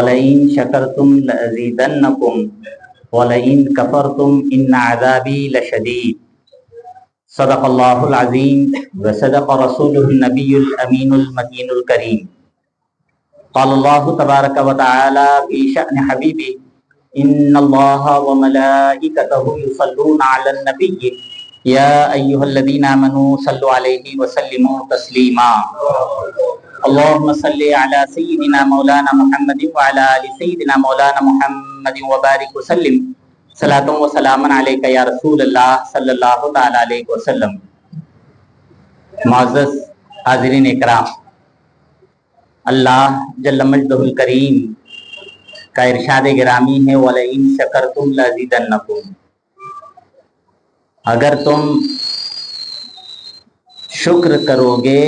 وَلَئِن شَكَرْتُمْ لَأَزِيدَنَّكُمْ وَلَئِن كَفَرْتُمْ إِنَّ عَذَابِي لَشَدِيدٌ صدق اللہ العظیم وصدق رسولہ النبی الامین المتین الکریم قال اللہ تبارک وتعالی فی شأن حبیبہ ان اللہ وملائکتہ یصلون علی النبی یا ایہا الذین آمنوا صلوا علیہ وسلموا تسلیما اللہم صلی علی سیدنا مولانا محمد وعلی آل سیدنا مولانا محمد وبارک وسلم صلاۃ و سلام علیک یا رسول اللہ صلی اللہ تعالی علیہ وسلم۔ معزز حاضرین اکرام، اللہ جل مجدہ الکریم کا ارشاد گرامی ہے وَلَئِن شَكَرْتُمْ لَأَزِيدَنَّكُمْ، اگر تم شکر کرو گے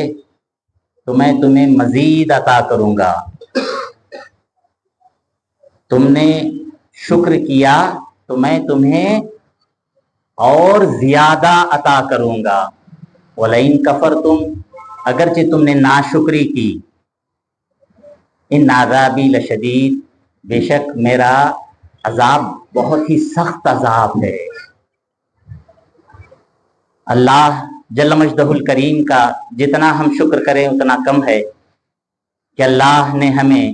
تو میں تمہیں مزید عطا کروں گا۔ تم نے شکر کیا تو میں تمہیں اور زیادہ عطا کروں گا۔ وَلَئِن كَفَرْتُمْ، اگرچہ تم نے ناشکری کی، إِنَّ عَذَابِي لَشَدِيدٌ، بے شک میرا عذاب بہت ہی سخت عذاب ہے۔ اللہ جل مجدہ الکریم کا جتنا ہم شکر کریں اتنا کم ہے کہ اللہ نے ہمیں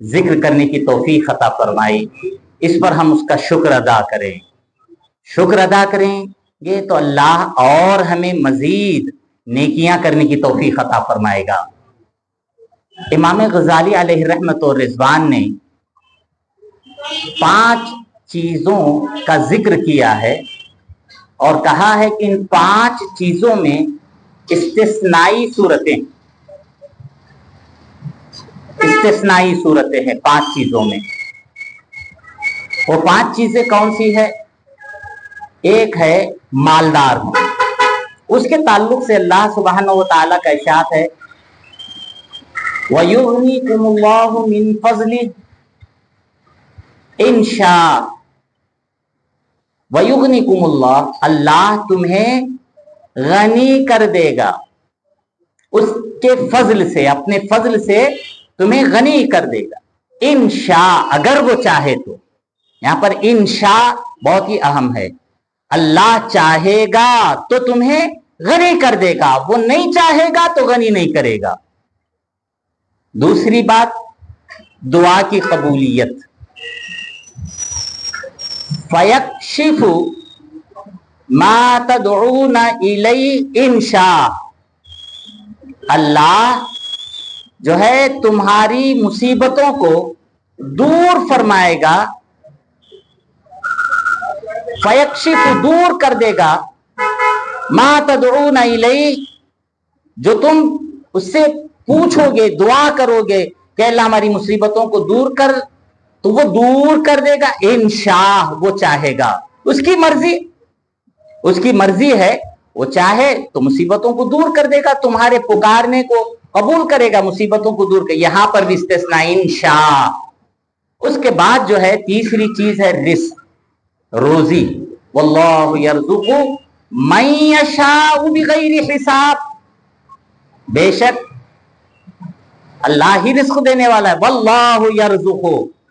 ذکر کرنے کی توفیق عطا فرمائی، اس پر ہم اس کا شکر ادا کریں۔ شکر ادا کریں گے تو اللہ اور ہمیں مزید نیکیاں کرنے کی توفیق عطا فرمائے گا۔ امام غزالی علیہ رحمت و رضوان نے 5 چیزوں کا ذکر کیا ہے اور کہا ہے کہ ان 5 چیزوں میں استثنائی صورتیں ہیں 5 چیزوں میں۔ وہ 5 چیزیں کون سی ہے؟ ایک ہے مالدار ہوں، اس کے تعلق سے اللہ سبحانہ و تعالیٰ کا ارشاد ہے وَيُغْنِيكُمُ اللَّهُ مِن فَضْلِهِ إِن شَاءَ وَيُغْنِيكُمُ اللَّهُ، اللہ تمہیں غنی کر دے گا اس کے فضل سے، اپنے فضل سے تمہیں غنی کر دے گا۔ انشاء، اگر وہ چاہے تو، یہاں پر انشاء بہت ہی اہم ہے۔ اللہ چاہے گا تو تمہیں غنی کر دے گا، وہ نہیں چاہے گا تو غنی نہیں کرے گا۔ دوسری بات، دعا کی قبولیت۔ فَيَكْشِفُ مَا تَدْعُونَ إِلَيْهِ إِن شَاءَ، اللہ جو ہے تمہاری مصیبتوں کو دور فرمائے گا، فَيَكْشِفُ، دور کر دے گا، مَا تَدْعُونَ إِلَيْهِ، جو تم اس سے پوچھو گے، دعا کرو گے کہ اللہ ہماری مصیبتوں کو دور کر، تو وہ دور کر دے گا انشاء، وہ چاہے گا، اس کی مرضی ہے، وہ چاہے تو مصیبتوں کو دور کر دے گا، تمہارے پکارنے کو قبول کرے گا، مصیبتوں کو دور کر، یہاں پر بھی استثناء انشاء۔ اس کے بعد جو ہے تیسری چیز ہے رزق، روزی، واللہ یرزق من یشاء بغیر حساب، بے شک اللہ ہی رزق دینے والا ہے، واللہ یرزق،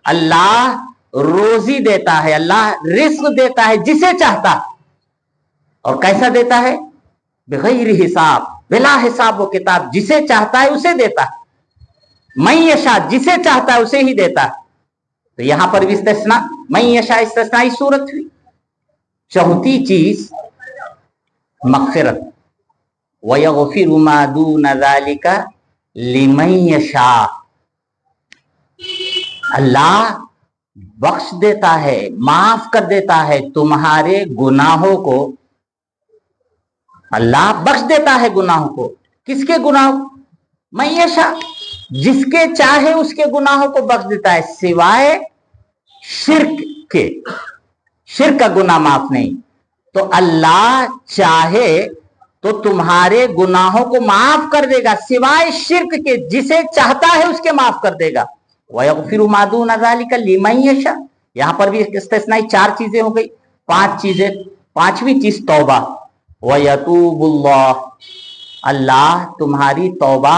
اللہ روزی دیتا ہے، اللہ رزق دیتا ہے جسے چاہتا، اور کیسا دیتا ہے؟ بغیر حساب، بلا حساب و کتاب، جسے چاہتا ہے اسے دیتا ہے، من یشاء، جسے چاہتا ہے اسے ہی دیتا ہے۔ تو یہاں پر بھی استثناء، من یشاء استثنائی صورت ہوئی۔ چوتھی چیز مغفرت، وَيَغْفِرُ مَا دُونَ ذَلِكَ لِمَن یشاء، اللہ بخش دیتا ہے، معاف کر دیتا ہے تمہارے گناہوں کو، اللہ بخش دیتا ہے گناہوں کو، کس کے گناہوں؟ من یشاء، جس کے چاہے اس کے گناہوں کو بخش دیتا ہے، سوائے شرک کے، شرک کا گناہ معاف نہیں۔ تو اللہ چاہے تو تمہارے گناہوں کو معاف کر دے گا، سوائے شرک کے، جسے چاہتا ہے اس کے معاف کر دے گا۔ وَيَغْفِرُ مَا دُونَ ذَلِكَ لِمَن یشاء، یہاں پر بھی استثنائی 4 چیزیں ہو گئی، 5 چیزیں، 5ویں چیز توبہ، وَيَتُوبُ اللَّهُ، اللہ تمہاری توبہ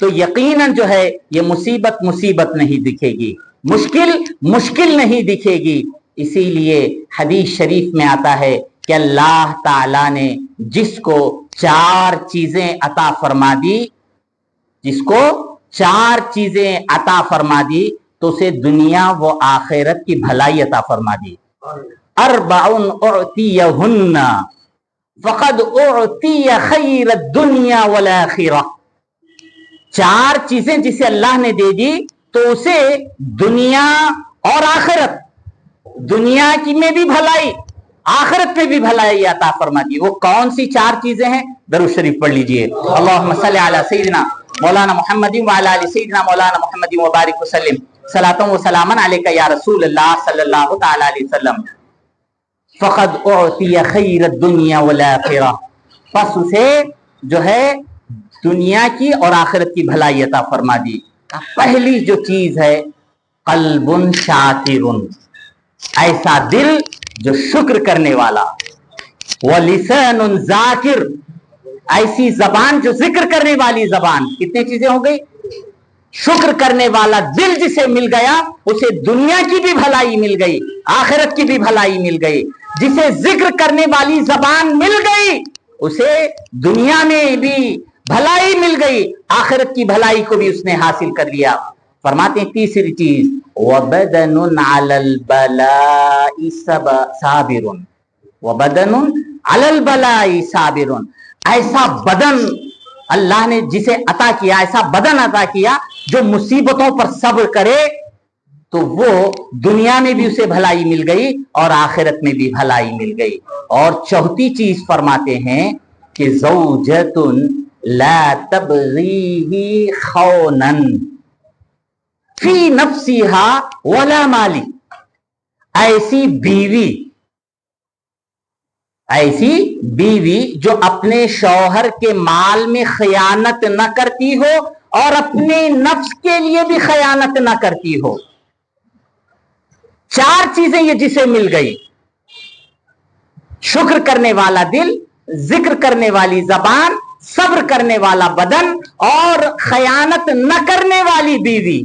تو یقیناً جو ہے یہ مصیبت نہیں دکھے گی، مشکل نہیں دکھے گی۔ اسی لیے حدیث شریف میں آتا ہے کہ اللہ تعالی نے جس کو 4 چیزیں عطا فرما دی، جس کو 4 چیزیں عطا فرما دی تو اسے دنیا و آخرت کی بھلائی عطا فرما دی۔ 4 اعطیہن فقد اعطی خیر الدنیا والآخرہ، 4 چیزیں جسے اللہ نے دے دی تو اسے دنیا اور آخرت، دنیا کی میں بھی بھلائی، آخرت میں بھی بھلائی عطا فرما دی۔ وہ کون سی 4 چیزیں ہیں؟ درود شریف پڑھ لیجئے، اللہم صلی علی سیدنا مولانا محمد وعلی آل سیدنا مولانا محمد وبارک وسلم، صلاۃ و سلاما علیک یا رسول اللہ صلی اللہ تعالی علیہ وسلم۔ فقد اعطی خیر الدنیا والآخرہ، پس اسے جو ہے دنیا کی اور آخرت کی بھلائی عطا فرما دی۔ پہلی جو چیز ہے قلب شاکر، ایسا دل جو شکر کرنے والا، ولسان ذاکر، ایسی زبان جو ذکر کرنے والی زبان۔ کتنی چیزیں ہو گئی؟ شکر کرنے والا دل جسے مل گیا اسے دنیا کی بھی بھلائی مل گئی، آخرت کی بھی بھلائی مل گئی۔ جسے ذکر کرنے والی زبان مل گئی اسے دنیا میں بھی بھلائی مل گئی، آخرت کی بھلائی کو بھی اس نے حاصل کر لیا۔ فرماتے ہیں تیسری چیز وَبَدَنٌ عَلَى الْبَلَاءِ صَابِرٌ، وَبَدَنٌ عَلَى الْبَلَاءِ صَابِرٌ، ایسا بدن اللہ نے جسے عطا کیا، ایسا بدن عطا کیا جو مصیبتوں پر صبر کرے تو وہ دنیا میں بھی اسے بھلائی مل گئی اور آخرت میں بھی بھلائی مل گئی۔ اور چوتھی چیز فرماتے ہیں کہ زوجۃ لا تبغیہ خونا فی نفسها ولا مالی، ایسی بیوی جو اپنے شوہر کے مال میں خیانت نہ کرتی ہو اور اپنے نفس کے لیے بھی خیانت نہ کرتی ہو۔ 4 چیزیں یہ جسے مل گئی، شکر کرنے والا دل، ذکر کرنے والی زبان، صبر کرنے والا بدن اور خیانت نہ کرنے والی بیوی،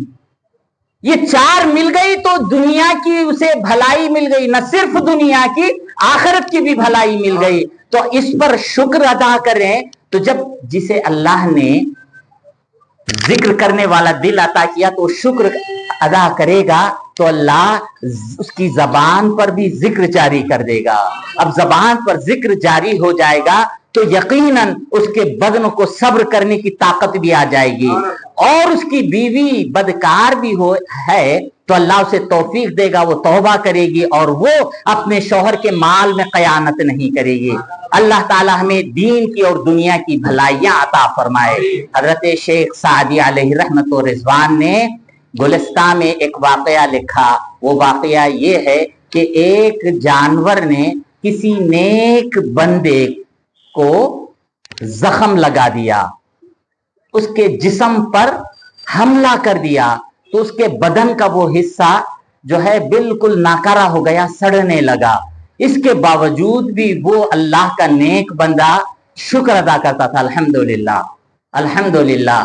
یہ 4 مل گئی تو دنیا کی اسے بھلائی مل گئی، نہ صرف دنیا کی آخرت کی بھی بھلائی مل گئی۔ تو اس پر شکر ادا کریں، تو جب جسے اللہ نے ذکر کرنے والا دل عطا کیا تو شکر ادا کرے گا تو اللہ اس کی زبان پر بھی ذکر جاری کر دے گا۔ اب زبان پر ذکر جاری ہو جائے گا تو یقیناً اس کے بدن کو صبر کرنے کی طاقت بھی آ جائے گی، اور اس کی بیوی بدکار بھی ہے تو اللہ اسے توفیق دے گا، وہ توبہ کرے گی اور وہ اپنے شوہر کے مال میں خیانت نہیں کرے گی۔ اللہ تعالی ہمیں دین کی اور دنیا کی بھلائیاں عطا فرمائے۔ حضرت شیخ سعدی علیہ رحمت و رضوان نے گلستان میں ایک واقعہ لکھا، وہ واقعہ یہ ہے کہ ایک جانور نے کسی نیک بندے کو زخم لگا دیا، اس کے جسم پر حملہ کر دیا تو اس کے بدن کا وہ حصہ جو ہے بالکل ناکارہ ہو گیا، سڑنے لگا۔ اس کے باوجود بھی وہ اللہ کا نیک بندہ شکر ادا کرتا تھا، الحمدللہ الحمدللہ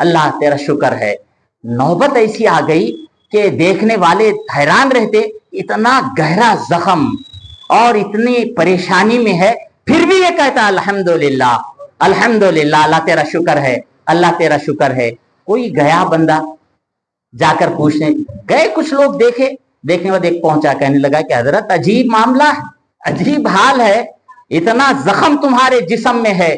اللہ تیرا شکر ہے۔ نوبت ایسی آ گئی کہ دیکھنے والے حیران رہتے، اتنا گہرا زخم اور اتنی پریشانی میں ہے پھر بھی یہ کہتا الحمدللہ الحمدللہ اللہ تیرا شکر ہے، اللہ تیرا شکر ہے۔ کوئی گیا بندہ جا کر پوچھنے گئے، کچھ لوگ دیکھنے بعد ایک پہنچا کہنے لگا کہ حضرت عجیب معاملہ ہے، عجیب حال ہے، اتنا زخم تمہارے جسم میں ہے،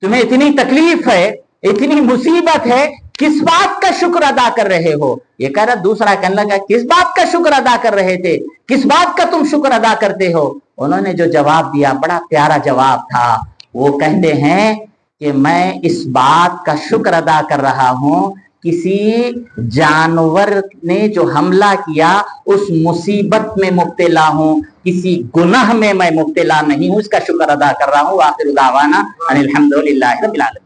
تمہیں اتنی تکلیف ہے، اتنی مصیبت ہے، کس بات کا شکر ادا کر رہے ہو؟ یہ کہہ رہا، دوسرا کہنے لگا کس بات کا شکر ادا کر رہے تھے، کس بات کا تم شکر ادا کرتے ہو؟ انہوں نے جو جواب دیا بڑا پیارا جواب تھا، وہ کہتے ہیں کہ میں اس بات کا شکر ادا کر رہا ہوں کسی جانور نے جو حملہ کیا اس مصیبت میں مبتلا ہوں، کسی گناہ میں میں مبتلا نہیں ہوں، اس کا شکر ادا کر رہا ہوں۔ وآخر دعوانا ان الحمدللہ رب العالمین۔